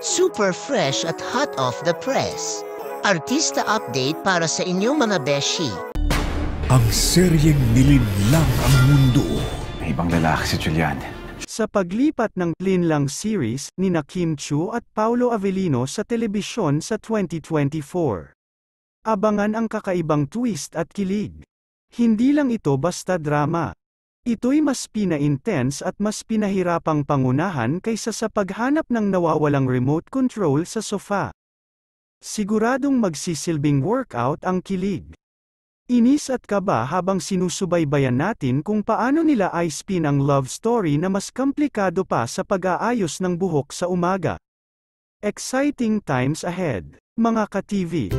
Super fresh at hot off the press. Artista update para sa inyong mga beshi. Ang seryeng nilinlang ang mundo. May ibang lalaki si Julian. Sa paglipat ng Linlang series ni Kim Chu at Paolo Avellino sa telebisyon sa 2024. Abangan ang kakaibang twist at kilig. Hindi lang ito basta drama. Ito'y mas pina-intense at mas pinahirapang pangunahan kaysa sa paghanap ng nawawalang remote control sa sofa. Siguradong magsisilbing workout ang kilig. Inis at kaba habang sinusubaybayan natin kung paano nila i-spin ang love story na mas komplikado pa sa pag-aayos ng buhok sa umaga. Exciting times ahead, mga ka-TV.